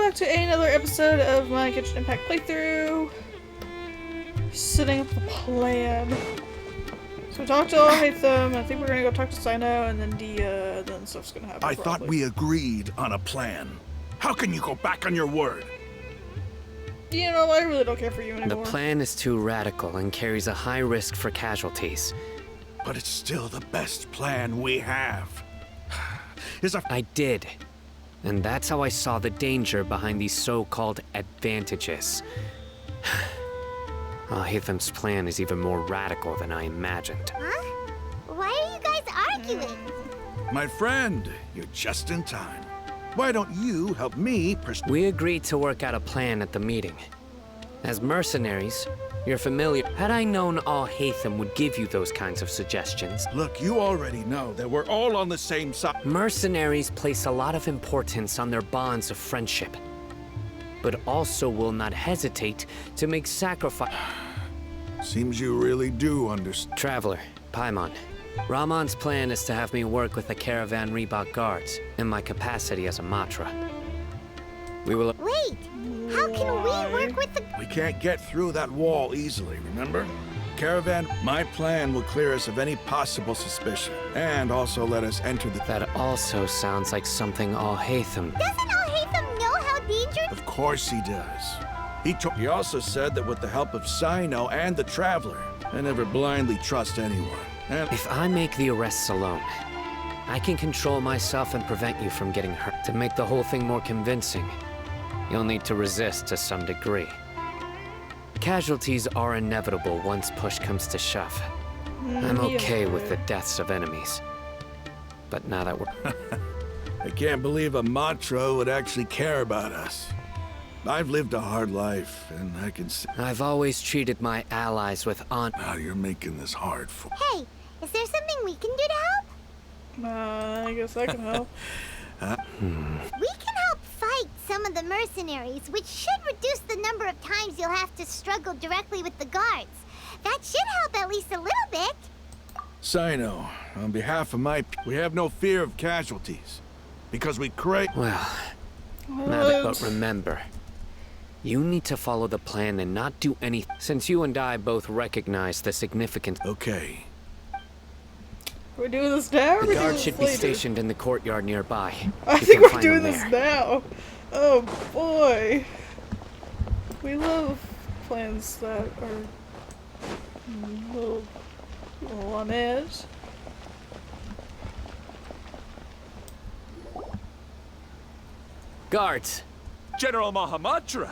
back to another episode of my Genshin Impact playthrough. Setting up the plan. So we talked to Pawsome, I think we're gonna go talk to Cyno, and then then stuff's gonna happen. I thought we agreed on a plan. How can you go back on your word? You know, I really don't care for you anymore. The plan is too radical and carries a high risk for casualties. But it's still the best plan we have. I did. And that's how I saw the danger behind these so-called advantages. Hatham's plan is even more radical than I imagined. Huh? Why are you guys arguing? My friend, you're just in time. Why don't you help me We agreed to work out a plan at the meeting. As mercenaries, you're familiar. Had I known Hatham would give you those kinds of suggestions. Look, you already know that we're all on the same side. Mercenaries place a lot of importance on their bonds of friendship, but also will not hesitate to make sacrifice. Seems you really do understand. Traveler, Paimon. Ramon's plan is to have me work with the Caravan Reebok guards in my capacity as a Matra. We will— Wait! How can we work with the— We can't get through that wall easily, remember? Caravan, my plan will clear us of any possible suspicion, and also let us enter the— That also sounds like something Hatham— Doesn't Hatham know how dangerous— Of course he does. He also said that with the help of Cyno and the Traveler, I never blindly trust anyone. And If I make the arrests alone, I can control myself and prevent you from getting hurt. To make the whole thing more convincing, you'll need to resist to some degree. Casualties are inevitable once push comes to shove. I'm okay with the deaths of enemies. But now that we're— I can't believe a Matra would actually care about us. I've lived a hard life, and I can see— I've always treated my allies with honor. Now you're making this hard for— Hey, is there something we can do to help? I guess I can help. We can help fight some of the mercenaries, which should reduce the number of times you'll have to struggle directly with the guards. That should help at least a little bit. Cyno, on behalf of we have no fear of casualties. Because we crave— Well, but remember, you need to follow the plan and not do anything. Since you and I both recognize the significance— Okay. We're doing this now? Or The we guard doing should this be later? stationed in the courtyard nearby. I You think can we're find doing them this there. now. Oh boy. We love plans that are a little on edge. Guards! General Mahamatra!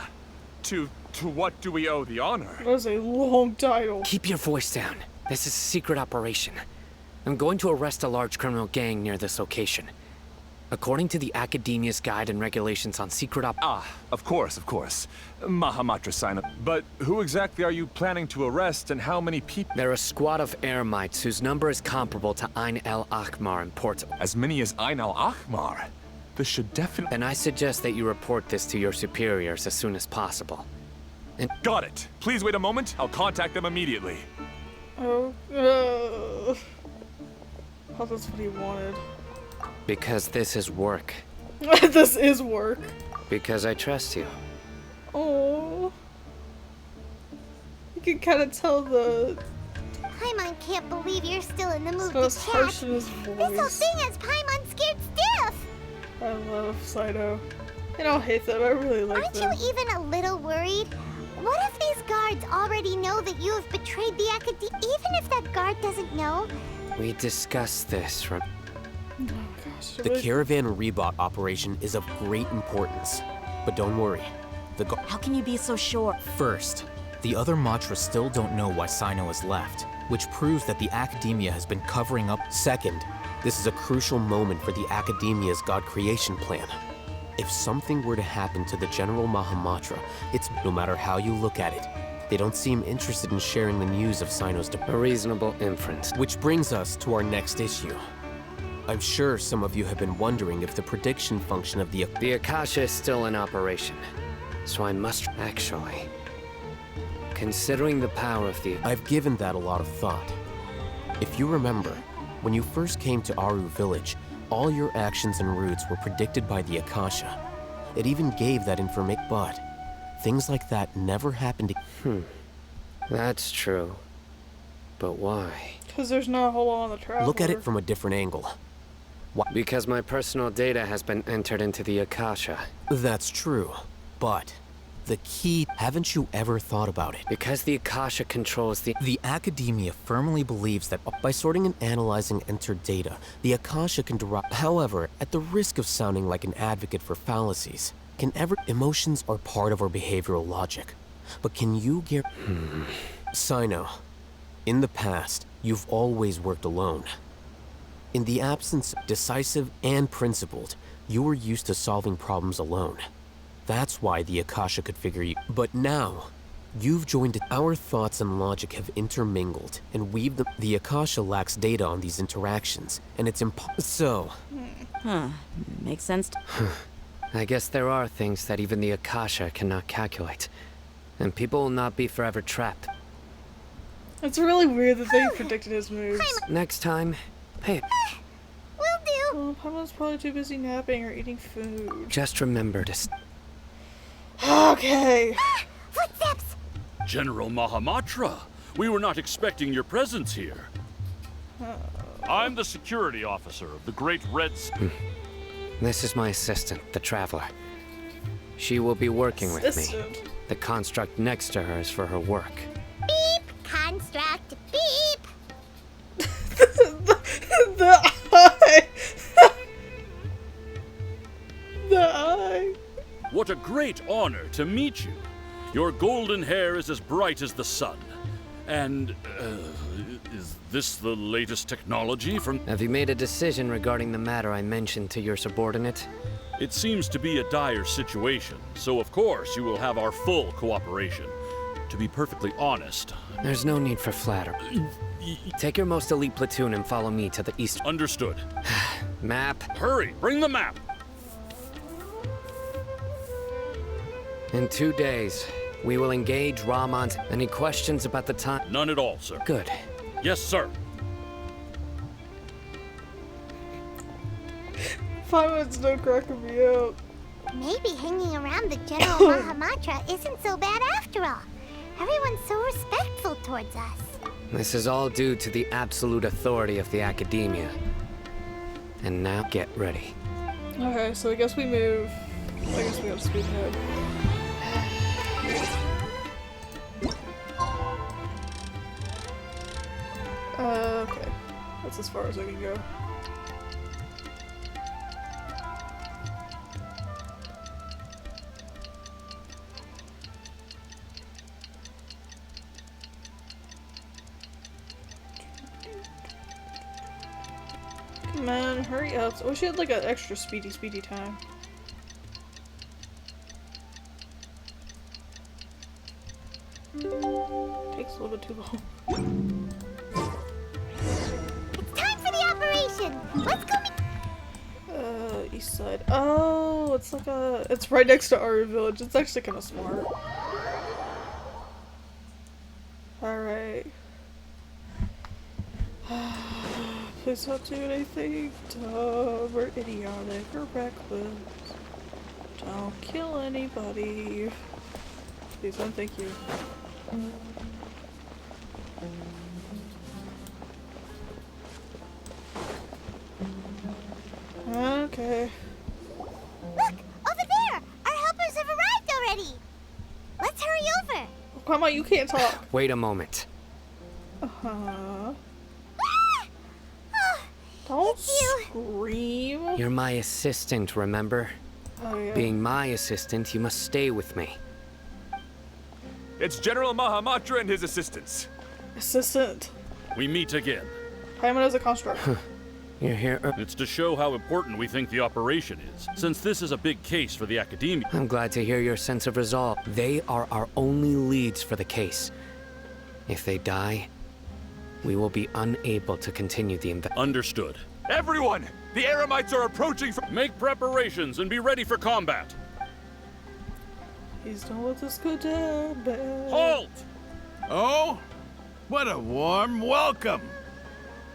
To what do we owe the honor? That was a long title. Keep your voice down. This is a secret operation. I'm going to arrest a large criminal gang near this location. According to the Academia's Guide and Regulations on Secret Of course. Mahamatra Cyno. But who exactly are you planning to arrest, and how many people? They're a squad of Eremites whose number is comparable to Ain el Akhmar in Port. As many as Ain al-Akhmar. This should definitely— Then I suggest that you report this to your superiors as soon as possible. Got it. Please wait a moment. I'll contact them immediately. Oh, that's what he wanted. Because this is work. This is work. Because I trust you. Oh. You can kind of tell the... Paimon can't believe you're still in the mood So to it's harsh chat. in his This whole voice. thing has Paimon scared stiff. I love Cyno. I don't hate them, I really like Aren't them. you even a little worried? What if these guards already know that you have betrayed the Academia? Even if that guard doesn't know? We discussed this. Oh gosh. The Caravan Reebok operation is of great importance. But don't worry. How can you be so sure? First, the other Matra still don't know why Cyno has left, which proves that the Academia has been covering up. Second, this is a crucial moment for the Academia's God creation plan. If something were to happen to the General Mahamatra, it's no matter how you look at it, they don't seem interested in sharing the news of Cyno's A reasonable inference. Which brings us to our next issue. I'm sure some of you have been wondering if the prediction function of the Akasha is still in operation, so I must— Actually, considering the power of the— I've given that a lot of thought. If you remember, when you first came to Aru Village, all your actions and routes were predicted by the Akasha. It even gave that information, but things like that never happened. That's true. But why? Because there's no hole on the traveler. Look at it from a different angle. Because my personal data has been entered into the Akasha. That's true, but the key, haven't you ever thought about it? Because the Akasha controls the... The academia firmly believes that by sorting and analyzing entered data, the Akasha can derive. However, at the risk of sounding like an advocate for fallacies, emotions are part of our behavioral logic. But can you Cyno, in the past, you've always worked alone. In the absence, decisive and principled, you were used to solving problems alone. That's why the Akasha could figure you. But now, you've joined it. Our thoughts and logic have intermingled and weaved them. The Akasha lacks data on these interactions, and it's so. Huh. Makes sense. I guess there are things that even the Akasha cannot calculate. And people will not be forever trapped. It's really weird that they predicted his moves. Next time, pay it. Will do. Well, Paimon's probably too busy napping or eating food. Just remember to... Okay. Footsteps. General Mahamatra, we were not expecting your presence here. I'm the security officer of the Great Red... This is my assistant, the Traveler. She will be working with me. Assistant. The construct next to her is for her work. Beep. Construct. Beep. The eye. The eye. What a great honor to meet you. Your golden hair is as bright as the sun. And, is this the latest technology from... Have you made a decision regarding the matter I mentioned to your subordinate? It seems to be a dire situation, so of course you will have our full cooperation. To be perfectly honest... There's no need for flattery. Take your most elite platoon and follow me to the east. Understood. Map. Hurry, bring the map! In 2 days, we will engage Ramon's. Any questions about the time? None at all, sir. Good. Yes, sir. Paimon's no cracking me up. Maybe hanging around the General Mahamatra isn't so bad after all. Everyone's so respectful towards us. This is all due to the absolute authority of the academia. And now get ready. Okay, so I guess we move. I guess we gotta speed ahead. Okay. That's as far as I can go. Come on, hurry up. I wish you had like an extra speedy time. Takes a little bit too long. It's time for the operation. Let's go. East side. Oh, it's like it's right next to our village. It's actually kind of smart. Alright. Please don't do anything dumb or idiotic or reckless. Don't kill anybody. Please don't, thank you. Okay. Look! Over there! Our helpers have arrived already! Let's hurry over! Oh, come on, you can't talk. Wait a moment. Uh-huh. Ah! Oh, Don't it's you. scream. You're my assistant, remember? Oh, yeah. Being my assistant, you must stay with me. It's General Mahamatra and his assistants. Assistant. We meet again. Paimon as a construct. You're here. It's to show how important we think the operation is, since this is a big case for the academia. I'm glad to hear your sense of resolve. They are our only leads for the case. If they die, we will be unable to continue the investigation. Understood. Everyone! The Eremites are approaching from... Make preparations and be ready for combat. Please don't let this go down, bad. Halt! Oh, what a warm welcome.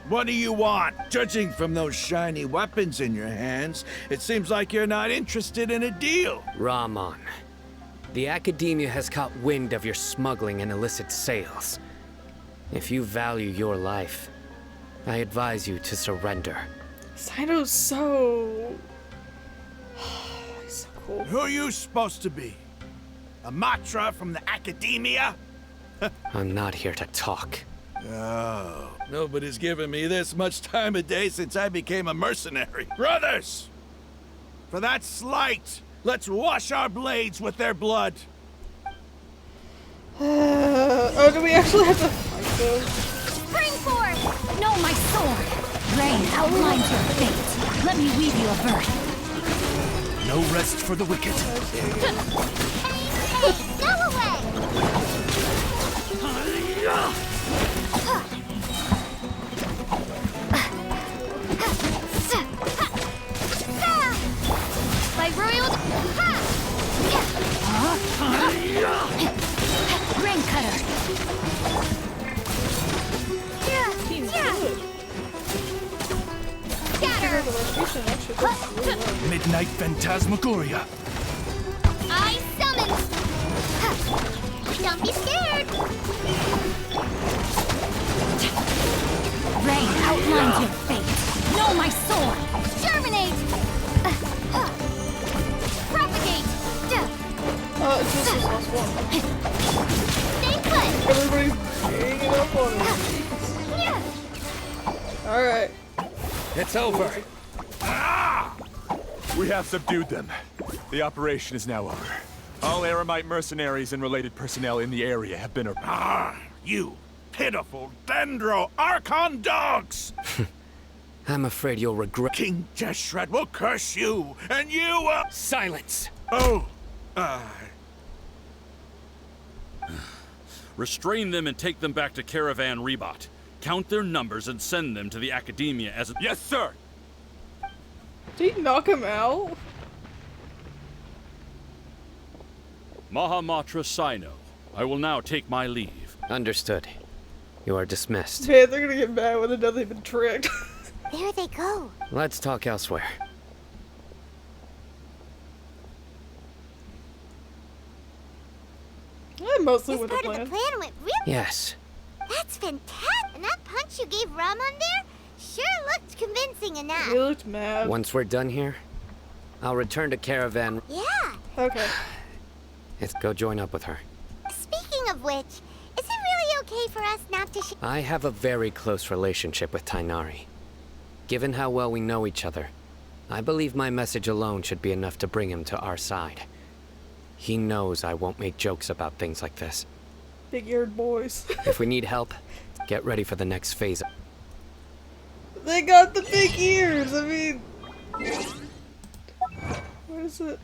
What do you want? Judging from those shiny weapons in your hands, it seems like you're not interested in a deal. Rahman, the Academia has caught wind of your smuggling and illicit sales. If you value your life, I advise you to surrender. Cyno's so... He's so cool. Who are you supposed to be? A Matra from the Academia? I'm not here to talk. Oh, nobody's given me this much time of day since I became a mercenary. Brothers! For that slight, let's wash our blades with their blood. Oh, do we actually have to fight them? Spring forth! No, my sword! Rain outlines your fate. Let me weave you a birth. No rest for the wicked. Hey, go away! By royal... Rain cutter! Team's good. Scatter! The rotation actually works really well. Midnight Phantasmagoria. I summon! Don't be scared! Rain outlines your fate. Know my sword! Germinate! Propagate! It's just this last one. Stay put! Everybody's hanging up on it. Alright. It's over. We have subdued them. The operation is now over. All Aramite mercenaries and related personnel in the area have been... You pitiful Dendro Archon dogs! I'm afraid you'll regret... King Jeshret will curse you, and you, Silence! Oh, Restrain them and take them back to Caravan Rebot. Count their numbers and send them to the Academia as a... Yes, sir! Did he knock him out? Mahamatra Cyno. I will now take my leave. Understood. You are dismissed. Man, they're gonna get mad when they know they've been tricked. There they go. Let's talk elsewhere. I'm mostly This with the part of plan. the plan went really... Yes. That's fantastic! And that punch you gave Ramon there sure looked convincing enough. He looked mad. Once we're done here, I'll return to Caravan. Yeah. Okay. Let's go join up with her. Speaking of which, is it really okay for us not to I have a very close relationship with Tainari. Given how well we know each other, I believe my message alone should be enough to bring him to our side. He knows I won't make jokes about things like this. Big-eared boys. If we need help, get ready for the next phase. They got the big ears! I mean... What is it?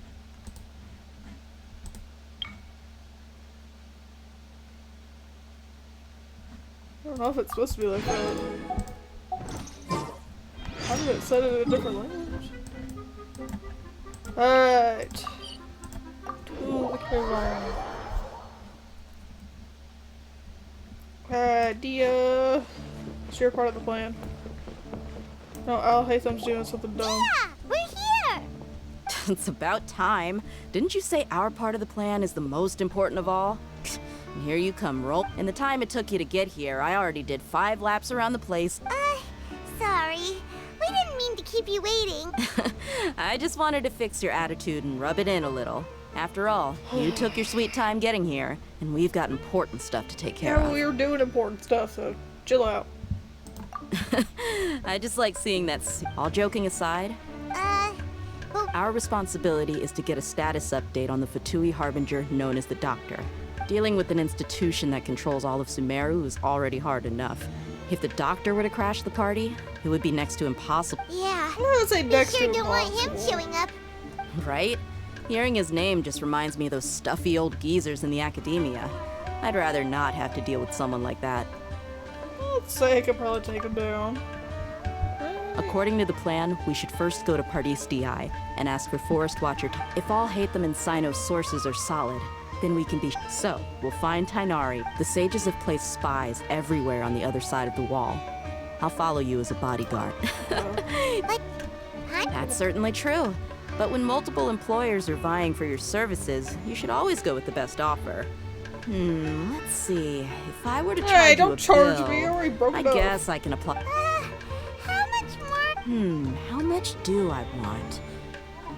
I don't know if it's supposed to be like that. How did it set it in a different language? Alright. To the Caravan. Dia. It's your part of the plan. No, Al Haytham's doing something dumb. Yeah, we're here! It's about time. Didn't you say our part of the plan is the most important of all? And here you come, roll. In the time it took you to get here, I already did 5 laps around the place. Sorry. We didn't mean to keep you waiting. I just wanted to fix your attitude and rub it in a little. After all, you took your sweet time getting here, and we've got important stuff to take care Yeah, of. we were doing important stuff, so chill out. I just like seeing that. All joking aside, Well, our responsibility is to get a status update on the Fatui Harbinger known as the Doctor. Dealing with an institution that controls all of Sumeru is already hard enough. If the Doctor were to crash the party, it would be next to impossible, yeah. I would say We next sure to don't want him impossible. showing up. right? Hearing his name just reminds me of those stuffy old geezers in the Academia. I'd rather not have to deal with someone like that. I'd say I could probably take him down. According to the plan, we should first go to Pardis DI and ask for Forest Watcher. If all Haytham and Cyno's sources are solid, then we can be. So, we'll find Tainari. The sages have placed spies everywhere on the other side of the wall. I'll follow you as a bodyguard. Huh? That's certainly true. But when multiple employers are vying for your services, you should always go with the best offer. Let's see. If I were to charge Hey, you don't a charge bill, me. I already broke I it off. guess I can apply. How much more? How much do I want?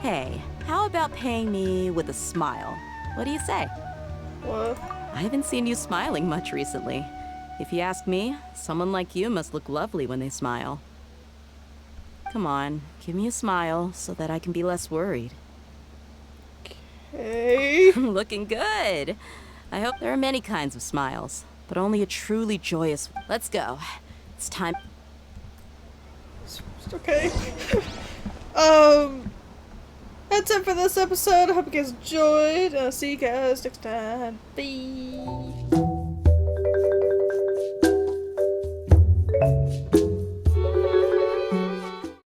Hey, how about paying me with a smile? What do you say? What? I haven't seen you smiling much recently. If you ask me, someone like you must look lovely when they smile. Come on, give me a smile so that I can be less worried. Hey. Looking good. I hope there are many kinds of smiles, but only a truly joyous. Let's go. It's time. Okay. That's it for this episode. I hope you guys enjoyed. I'll see you guys next time. Bye.